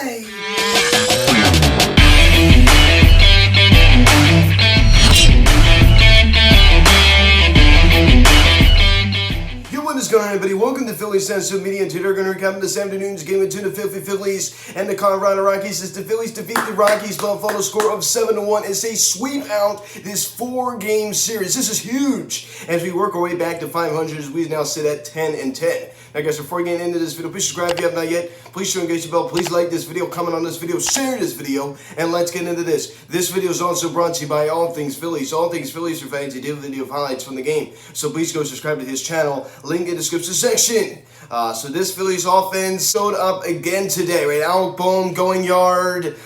play. What is going on, everybody? Welcome to Phillies Sensitive Media, and today we're going to recap this afternoon's game between the Phillies and the Colorado Rockies as the Phillies defeat the Rockies by a final score of 7-1 as they sweep out this 4-game series. This is huge as we work our way back to 500 as we now sit at 10-10. Now, guys, before getting into this video, please subscribe if you have not yet. Please show engage the bell. Please like this video, comment on this video, share this video, and let's get into this. This video is also brought to you by All Things Phillies. All Things Phillies for fans. He did a video of highlights from the game, so please go subscribe to his channel. Link in the description section. So this Phillies offense showed up again today, right? Alec Boehm going yard,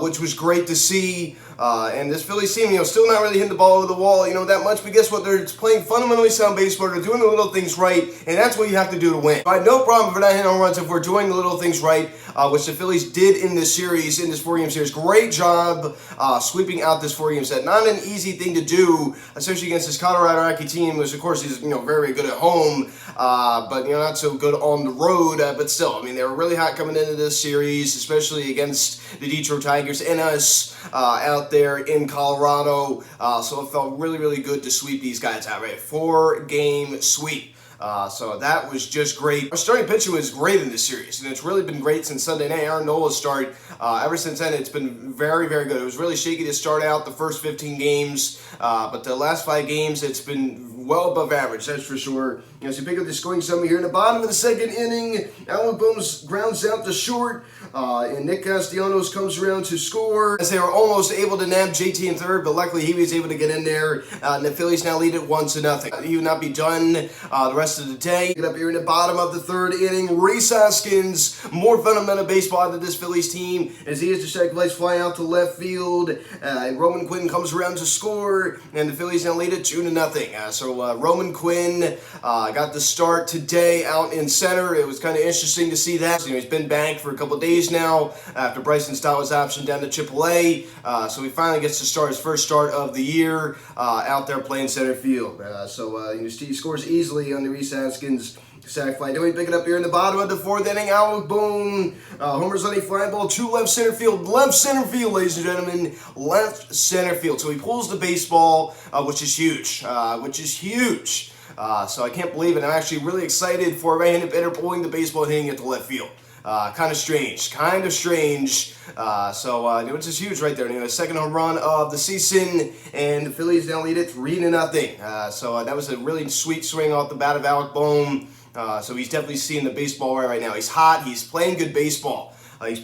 which was great to see. And this Phillies team, still not really hitting the ball over the wall, that much. But guess what? They're playing fundamentally sound baseball. They're doing the little things right, and that's what you have to do to win. All right, no problem if we're not hitting home runs if we're doing the little things right, which the Phillies did in this series, in this 4-game series. Great job sweeping out this 4-game set. Not an easy thing to do, especially against this Colorado Rocky team, which of course is very, very good at home, but not so good on the road. But still, they were really hot coming into this series, especially against the Detroit Tigers and us out there in Colorado. So it felt really, really good to sweep these guys out, right? 4-game sweep. So that was just great. Our starting pitching was great in this series, and it's really been great since Sunday night. Aaron Nola's start. Ever since then, it's been very, very good. It was really shaky to start out the first 15 games, but the last 5 games, it's been well above average, that's for sure. So you pick up the scoring summary here in the bottom of the second inning. Alec Boehm grounds out to short, and Nick Castellanos comes around to score. As they were almost able to nab JT in third, but luckily he was able to get in there, and the Phillies now lead it 1-0. He would not be done the rest of the day. Get up here in the bottom of the third inning. Rhys Hoskins, more fundamental baseball out of this Phillies team, as he is to second place, fly out to left field. And Roman Quinn comes around to score, and the Phillies now lead it 2-0. So Roman Quinn got the start today out in center. It was kind of interesting to see that. He's been back for a couple days now after Bryson Stott was optioned down to AAA. So he finally gets to start his first start of the year out there playing center field. He scores easily on the Rhys Hoskins sac fly. Then we pick it up here in the bottom of the fourth inning. Alec Boehm homers on a fly ball to left center field. Left center field, ladies and gentlemen. Left center field. So he pulls the baseball, which is huge. So I can't believe it. I'm actually really excited for a right-handed batter pulling the baseball and hitting it to left field. Kind of strange. Which is huge right there. Second home run of the season, and the Phillies now lead it 3-0. So that was a really sweet swing off the bat of Alec Boehm. So he's definitely seeing the baseball right now. He's hot. He's playing good baseball. We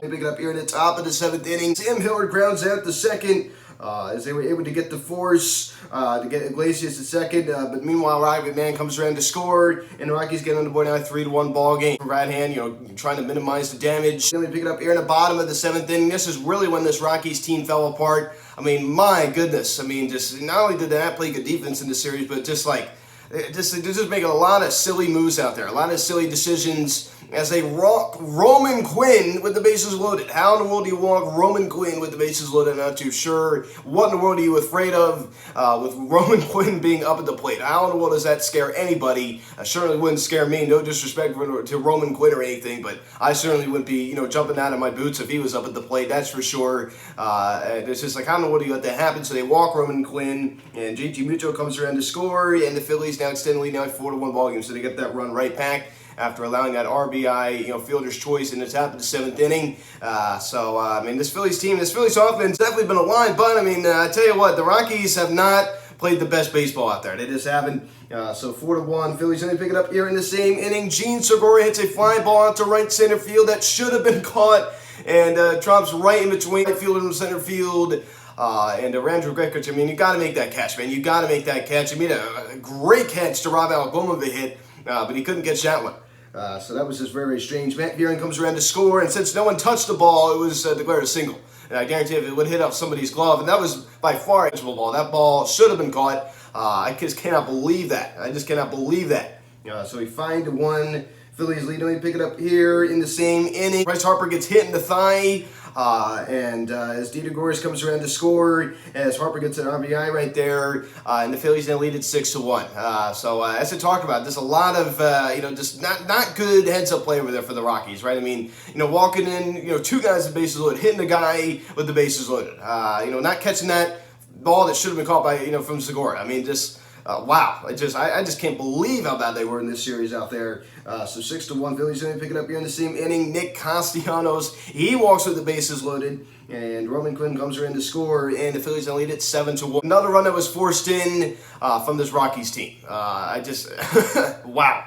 pick it up here in the top of the 7th inning. Sam Hillard grounds out the second. As they were able to get the force to get Iglesias to second. But meanwhile, Rocket Man comes around to score, and the Rockies get on the board now, 3-1 ball game. Right hand, trying to minimize the damage. Then we pick it up here in the bottom of the 7th inning. This is really when this Rockies team fell apart. My goodness. Just not only did they not play good defense in the series, but just making a lot of silly moves out there, a lot of silly decisions as they walk Roman Quinn with the bases loaded. How in the world do you walk Roman Quinn with the bases loaded? I'm not too sure. What in the world are you afraid of with Roman Quinn being up at the plate? How in the world does that scare anybody? Certainly wouldn't scare me. No disrespect to Roman Quinn or anything, but I certainly wouldn't be, jumping out of my boots if he was up at the plate. That's for sure. It's just how in the world do you let that happen? So they walk Roman Quinn, and JT Muto comes around to score, and the Phillies now extend the lead now at 4-1 ball game. So they get that run right back after allowing that RBI, fielder's choice in the top of the 7th inning. This Phillies team, this Phillies offense definitely been aligned, but I tell you what, the Rockies have not played the best baseball out there. They just haven't. 4-1. Phillies going to pick it up here in the same inning. Gene Segura hits a fly ball out to right center field that should have been caught, and drops right in between right field and center field. And Randall Griffith, you got to make that catch, man. You got to make that catch. A great catch to rob Alec Boehm of a hit, but he couldn't catch that one. So that was just very, very strange. Matt Gearing comes around to score, and since no one touched the ball, it was declared a single. And I guarantee if it would hit off somebody's glove, and that was by far a catchable ball. That ball should have been caught. I just cannot believe that. So we find one Phillies lead. We pick it up here in the same inning. Bryce Harper gets hit in the thigh As Dieter Gores comes around to score, as Harper gets an RBI right there, and the Phillies now lead at 6-1. As I talked about, there's a lot of just not good heads-up play over there for the Rockies, right? I mean, walking in, two guys with bases loaded, hitting the guy with the bases loaded, not catching that ball that should have been caught by from Segura. I mean, just. Wow, I just can't believe how bad they were in this series out there. So 6-1, Phillies going to pick it up here in the same inning. Nick Castellanos, he walks with the bases loaded, and Roman Quinn comes around to score, and the Phillies lead it 7-1. Another run that was forced in from this Rockies team. Wow.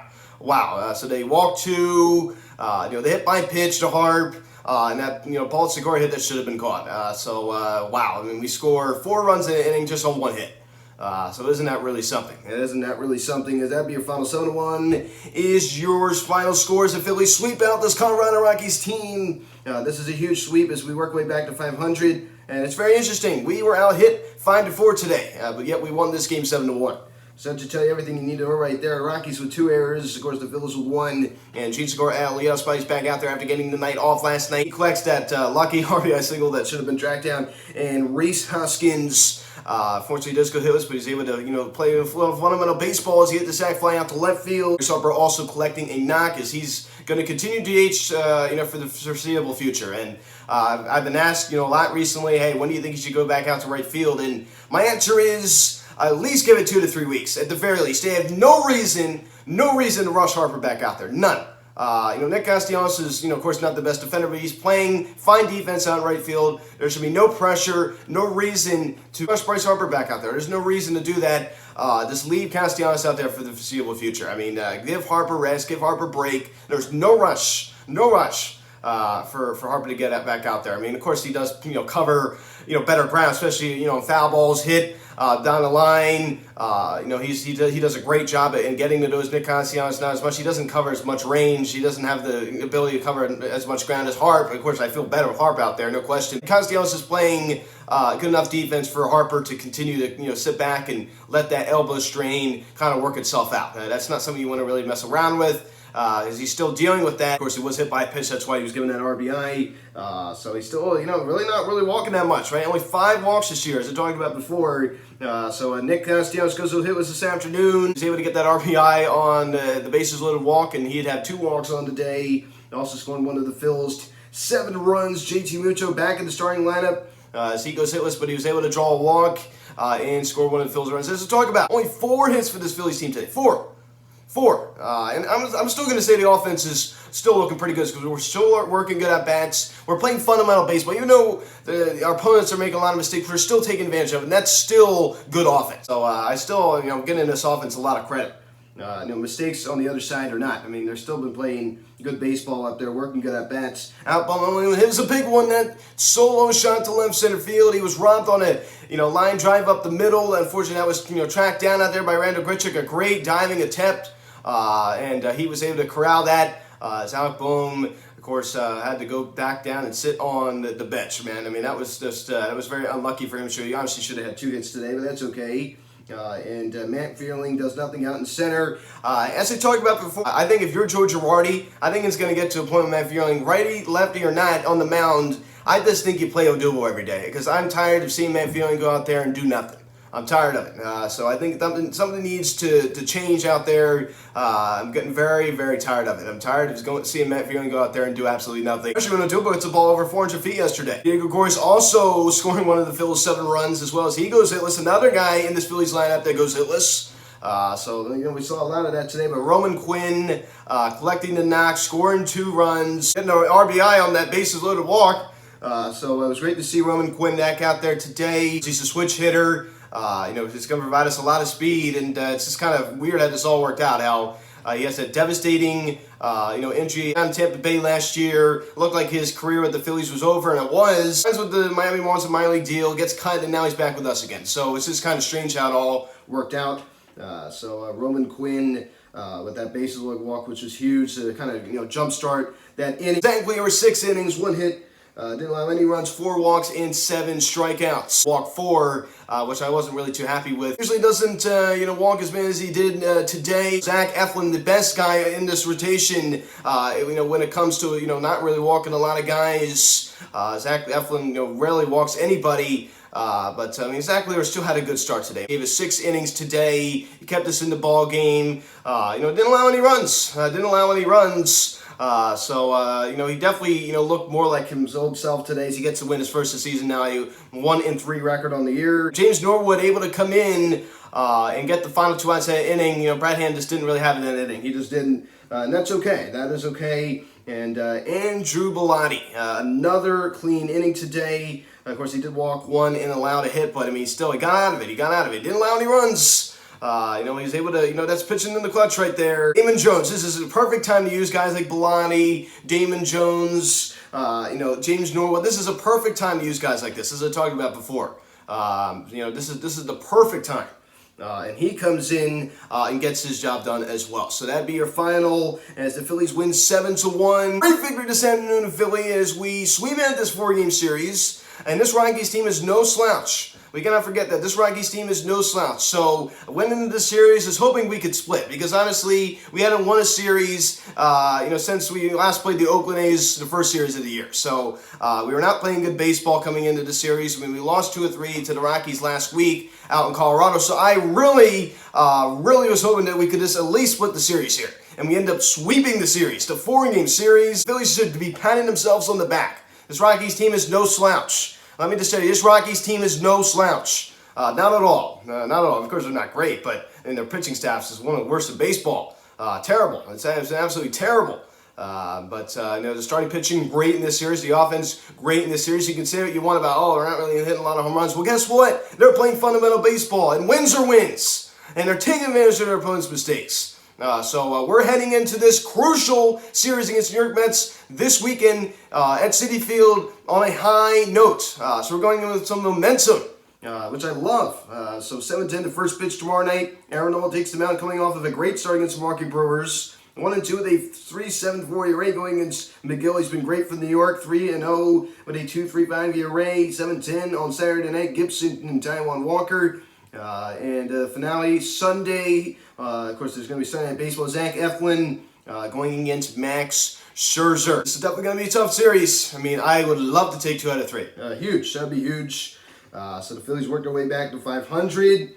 So they walk two, they hit by pitch to Harp. And that, Paul Segura hit that should have been caught. Wow. I mean, we score 4 runs in an inning just on 1 hit. So isn't that really something? Isn't that really something? Is that be your final 7-1? Is yours final scores? The Phillies sweep out this Colorado Rockies team. This is a huge sweep as we work our way back to 500. And it's very interesting. We were out hit 5-4 today, but yet we won this game 7-1. So to tell you everything you need to know right there, Rockies with 2 errors, of course the Phillies with 1, and Gene Segura, Leo Spidey's back out there after getting the night off last night. He collects that lucky RBI single that should have been tracked down, and Reese Hoskins, fortunately he does go hitless, but he's able to, play fundamental baseball as he hit the sac fly out to left field. Bryce Harper also collecting a knock as he's going to continue DH, for the foreseeable future. And I've been asked, a lot recently, hey, when do you think he should go back out to right field? And my answer is, at least give it 2 to 3 weeks, at the very least. They have no reason to rush Harper back out there. None. Nick Castellanos is, of course, not the best defender, but he's playing fine defense out in right field. There should be no pressure, no reason to rush Bryce Harper back out there. There's no reason to do that. Just leave Castellanos out there for the foreseeable future. I mean, give Harper rest, give Harper break. There's no rush for Harper to get back out there. I mean, of course, he does, cover, better ground, especially, foul balls hit down the line. He does a great job in getting to those. Nick Castellanos not as much. He doesn't cover as much range. He doesn't have the ability to cover as much ground as Harp. Of course, I feel better with Harp out there, no question. Castellanos is playing good enough defense for Harper to continue to sit back and let that elbow strain kind of work itself out. That's not something you want to really mess around with. Is he still dealing with that? Of course, he was hit by a pitch. That's why he was given that RBI. So he's still, really not really walking that much, right? Only 5 walks this year, as I talked about before. Nick Castellanos goes to hit was this afternoon. He's able to get that RBI on the bases loaded walk, and he'd have 2 walks on the day. Also scoring one of the Phils. 7 runs. JT Muto back in the starting lineup. As he goes hitless, but he was able to draw a walk and score one of the Phillies runs. As I talk about, only 4 hits for this Phillies team today. 4. And I'm still going to say the offense is still looking pretty good because we're still working good at bats. We're playing fundamental baseball. Even though our opponents are making a lot of mistakes, we're still taking advantage of it, and that's still good offense. So I still, giving this offense a lot of credit. Mistakes on the other side or not. I mean, they've still been playing good baseball up there, working good at bats. It was a big one, that solo shot to left center field. He was robbed on a, line drive up the middle. Unfortunately, that was, tracked down out there by Randall Grichuk. A great diving attempt. And he was able to corral that. As Alec Bohm, of course, had to go back down and sit on the bench, man. I mean, that was just, that was very unlucky for him. So he obviously should have had 2 hits today, but that's okay. Matt Fearling does nothing out in center. As I talked about before, I think if you're Joe Girardi, I think it's going to get to a point with Matt Fearling, righty, lefty, or not, on the mound. I just think you play Odubel every day because I'm tired of seeing Matt Fearling go out there and do nothing. I'm tired of it. So I think something needs to change out there. I'm getting very, very tired of it. I'm tired of seeing Matt Fearling go out there and do absolutely nothing. Especially when Odubel hits the ball over 400 feet yesterday. Diego Gores also scoring one of the Phillies' 7 runs as well as he goes hitless. Another guy in this Phillies lineup that goes hitless. We saw a lot of that today. But Roman Quinn collecting the knock, scoring 2 runs, getting an RBI on that bases loaded walk. So it was great to see Roman Quinn back out there today. He's a switch hitter. It's going to provide us a lot of speed, and it's just kind of weird how this all worked out. How he has a devastating, injury down in Tampa Bay last year. Looked like his career with the Phillies was over, and it was. Friends with the Miami Marlins, a minor league deal, gets cut, and now he's back with us again. So it's just kind of strange how it all worked out. Roman Quinn with that bases loaded walk, which was huge to kind of jumpstart that inning. Technically, over 6 innings, 1 hit. Didn't allow any runs, 4 walks, and 7 strikeouts. Walk 4, which I wasn't really too happy with. Usually doesn't, walk as many as he did today. Zach Eflin, the best guy in this rotation, when it comes to, not really walking a lot of guys. Zach Eflin, rarely walks anybody. Zach Wheeler still had a good start today. Gave us 6 innings today. He kept us in the ball game. Didn't allow any runs. He definitely, looked more like his old self today as he gets to win his first of the season now. A 1-3 record on the year. James Norwood able to come in and get the final 2 outs of that inning. Brad Hand just didn't really have it in that inning. He just didn't, and that's okay. That is okay. And Andrew Bellotti, another clean inning today. Of course, he did walk 1 and allowed a hit, but he got out of it. He didn't allow any runs. He was able to, that's pitching in the clutch right there. Damon Jones, this is a perfect time to use guys like Bellotti, Damon Jones, James Norwood. This is a perfect time to use guys like this, as I talked about before. This is the perfect time. And he comes in and gets his job done as well. So that'd be your final as the Phillies win 7-1. Great victory this afternoon in Philly as we sweep into this 4-game series. And this Rockies team is no slouch. We cannot forget that this Rockies team is no slouch. So I went into this series is hoping we could split because honestly, we hadn't won a series, since we last played the Oakland A's the first series of the year. So we were not playing good baseball coming into the series. We lost 2 or 3 to the Rockies last week out in Colorado. So I really was hoping that we could just at least split the series here. And we end up sweeping the series, the 4-game series. Phillies should be patting themselves on the back. This Rockies team is no slouch. Let me just tell you, this Rockies team is no slouch. Not at all. Not at all. Of course, they're not great, but their pitching staff is one of the worst in baseball. Terrible. It's absolutely terrible. The starting pitching, great in this series. The offense, great in this series. You can say what you want about, they're not really hitting a lot of home runs. Well, guess what? They're playing fundamental baseball, and wins are wins. And they're taking advantage of their opponent's mistakes. We're heading into this crucial series against the New York Mets this weekend at Citi Field on a high note. So we're going in with some momentum, which I love. 7-10 the first pitch tomorrow night. Aaron Nola takes the mound coming off of a great start against the Milwaukee Brewers. 1-2 with a 3.74 ERA going against McGill. He's been great for New York. 3-0 with a 2.35 ERA. 7-10 on Saturday night. Gibson and Taijuan Walker. Finale Sunday. Of course, there's going to be Sunday Night Baseball. Zach Eflin going against Max Scherzer. This is definitely going to be a tough series. I would love to take 2 out of 3. Huge. That'd be huge. So the Phillies worked their way back to 500.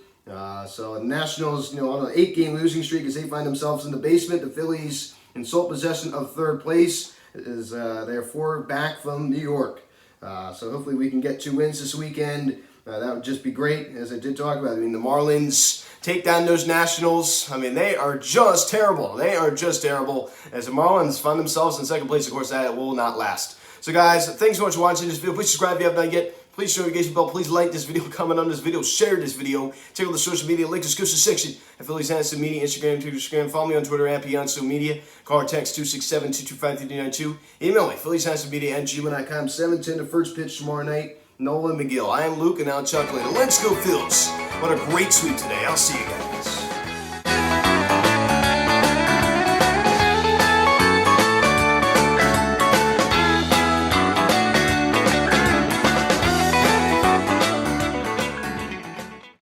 So the Nationals, on an 8-game losing streak as they find themselves in the basement. The Phillies in sole possession of 3rd place as they're 4 back from New York. So hopefully we can get 2 wins this weekend. That would just be great, as I did talk about. The Marlins take down those Nationals. They are just terrible. They are just terrible. As the Marlins find themselves in 2nd place, of course, that will not last. So, guys, thanks so much for watching this video. Please subscribe if you have not yet. Please show notification bell. Please like this video, comment on this video, share this video. Check out the social media link description section at Phillies Hanson Media, Instagram, Twitter, Instagram. Follow me on Twitter at Beyonce Media. Call or text 267-225-3392. Email me, phillieshansonmedia@gmail.com. 7-10 the first pitch tomorrow night. Nolan McGill. I am Luke, and now Chuck later. Let's go, Phils. What a great sweep today. I'll see you guys.